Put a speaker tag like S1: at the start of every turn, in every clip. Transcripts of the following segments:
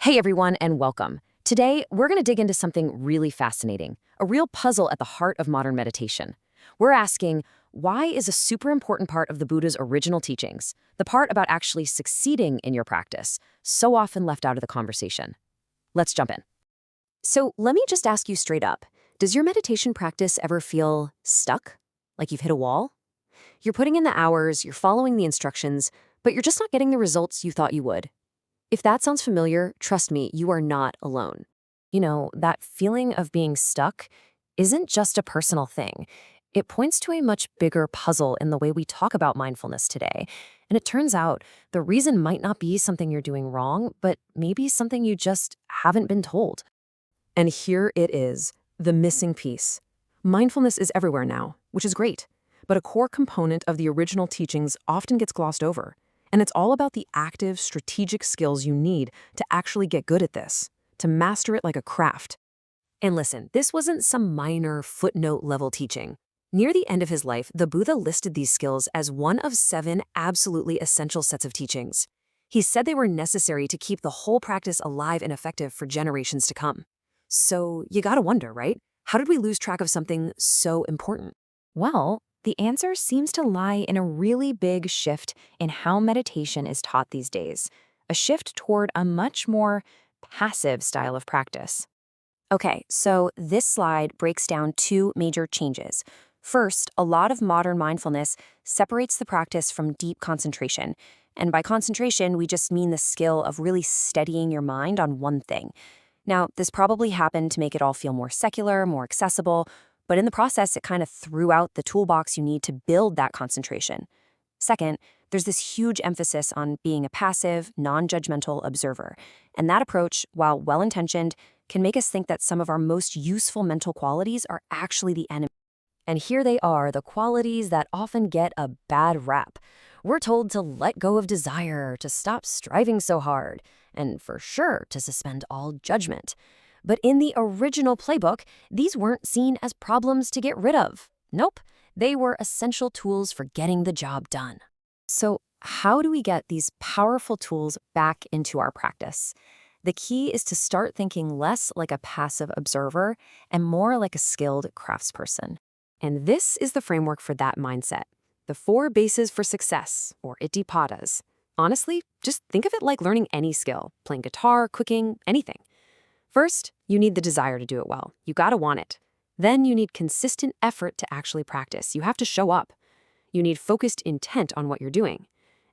S1: Hey everyone, and welcome. Today, we're going to dig into something really fascinating, a real puzzle at the heart of modern meditation. We're asking, why is a super important part of the Buddha's original teachings, the part about actually succeeding in your practice, so often left out of the conversation? Let's jump in. So let me just ask you straight up, does your meditation practice ever feel stuck? Like you've hit a wall? You're putting in the hours, you're following the instructions, but you're just not getting the results you thought you would. If that sounds familiar, trust me, you are not alone. You know, that feeling of being stuck isn't just a personal thing. It points to a much bigger puzzle in the way we talk about mindfulness today. And it turns out the reason might not be something you're doing wrong, but maybe something you just haven't been told. And here it is, the missing piece. Mindfulness is everywhere now, which is great. But a core component of the original teachings often gets glossed over. And it's all about the active, strategic skills you need to actually get good at this, to master it like a craft. And listen, this wasn't some minor footnote-level teaching. Near the end of his life, the Buddha listed these skills as one of 7 absolutely essential sets of teachings. He said they were necessary to keep the whole practice alive and effective for generations to come. So you gotta wonder, right? How did we lose track of something so important?
S2: Well, the answer seems to lie in a really big shift in how meditation is taught these days, a shift toward a much more passive style of practice. Okay, so this slide breaks down 2 major changes. First, a lot of modern mindfulness separates the practice from deep concentration. And by concentration, we just mean the skill of really steadying your mind on one thing. Now, this probably happened to make it all feel more secular, more accessible, but in the process, it kind of threw out the toolbox you need to build that concentration. Second, there's this huge emphasis on being a passive, non-judgmental observer. And that approach, while well-intentioned, can make us think that some of our most useful mental qualities are actually the enemy. And here they are, the qualities that often get a bad rap. We're told to let go of desire, to stop striving so hard, and for sure to suspend all judgment. But in the original playbook, these weren't seen as problems to get rid of. Nope, they were essential tools for getting the job done. So how do we get these powerful tools back into our practice? The key is to start thinking less like a passive observer and more like a skilled craftsperson. And this is the framework for that mindset. The 4 bases for success, or iddhipādas. Honestly, just think of it like learning any skill, playing guitar, cooking, anything. First, you need the desire to do it well. You gotta want it. Then you need consistent effort to actually practice. You have to show up. You need focused intent on what you're doing.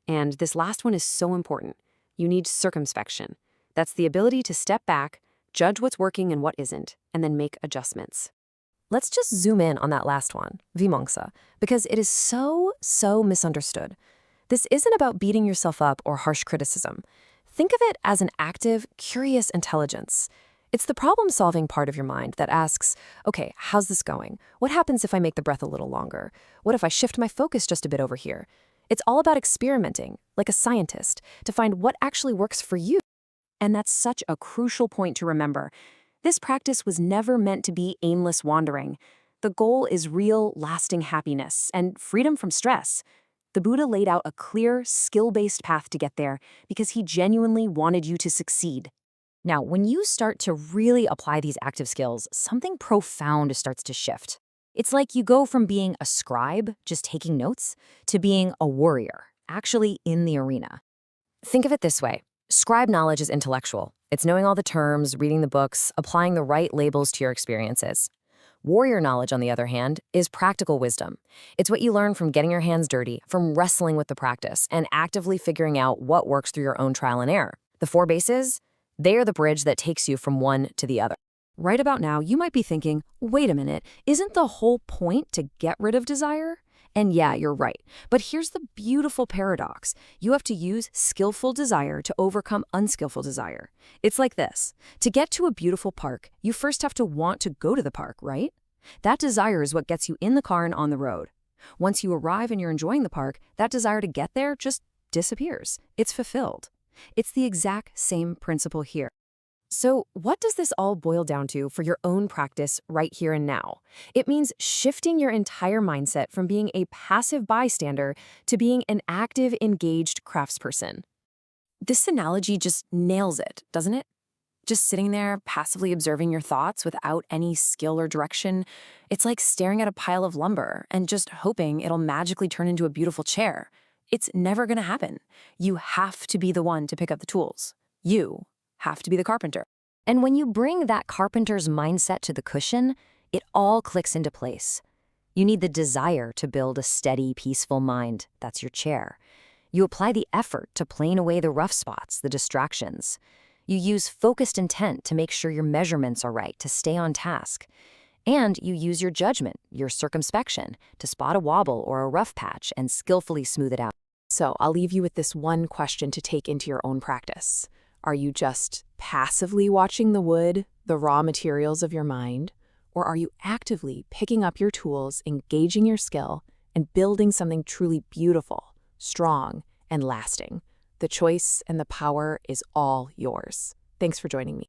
S2: And this last one is so important. You need circumspection. That's the ability to step back, judge what's working and what isn't, and then make adjustments. Let's just zoom in on that last one, vimamsa, because it is so misunderstood. This isn't about beating yourself up or harsh criticism. Think of it as an active, curious intelligence. It's the problem-solving part of your mind that asks, okay, how's this going? What happens if I make the breath a little longer? What if I shift my focus just a bit over here? It's all about experimenting, like a scientist, to find what actually works for you. And that's such a crucial point to remember. This practice was never meant to be aimless wandering. The goal is real, lasting happiness and freedom from stress. The Buddha laid out a clear, skill-based path to get there because he genuinely wanted you to succeed. Now, when you start to really apply these active skills, something profound starts to shift. It's like you go from being a scribe, just taking notes, to being a warrior, actually in the arena. Think of it this way. Scribe knowledge is intellectual. It's knowing all the terms, reading the books, applying the right labels to your experiences. Warrior knowledge, on the other hand, is practical wisdom. It's what you learn from getting your hands dirty, from wrestling with the practice, and actively figuring out what works through your own trial and error. The 4 bases? They are the bridge that takes you from one to the other. Right about now, you might be thinking, wait a minute, isn't the whole point to get rid of desire? And yeah, you're right. But here's the beautiful paradox. You have to use skillful desire to overcome unskillful desire. It's like this. To get to a beautiful park, you first have to want to go to the park, right? That desire is what gets you in the car and on the road. Once you arrive and you're enjoying the park, that desire to get there just disappears. It's fulfilled. It's the exact same principle here. So what does this all boil down to for your own practice right here and now? It means shifting your entire mindset from being a passive bystander to being an active, engaged craftsperson. This analogy just nails it, doesn't it? Just sitting there, passively observing your thoughts without any skill or direction, it's like staring at a pile of lumber and just hoping it'll magically turn into a beautiful chair. It's never going to happen. You have to be the one to pick up the tools. You have to be the carpenter.
S1: And when you bring that carpenter's mindset to the cushion, it all clicks into place. You need the desire to build a steady, peaceful mind. That's your chair. You apply the effort to plane away the rough spots, the distractions. You use focused intent to make sure your measurements are right, to stay on task. And you use your judgment, your circumspection, to spot a wobble or a rough patch and skillfully smooth it out.
S2: So I'll leave you with this one question to take into your own practice. Are you just passively watching the wood, the raw materials of your mind? Or are you actively picking up your tools, engaging your skill, and building something truly beautiful, strong, and lasting? The choice and the power is all yours. Thanks for joining me.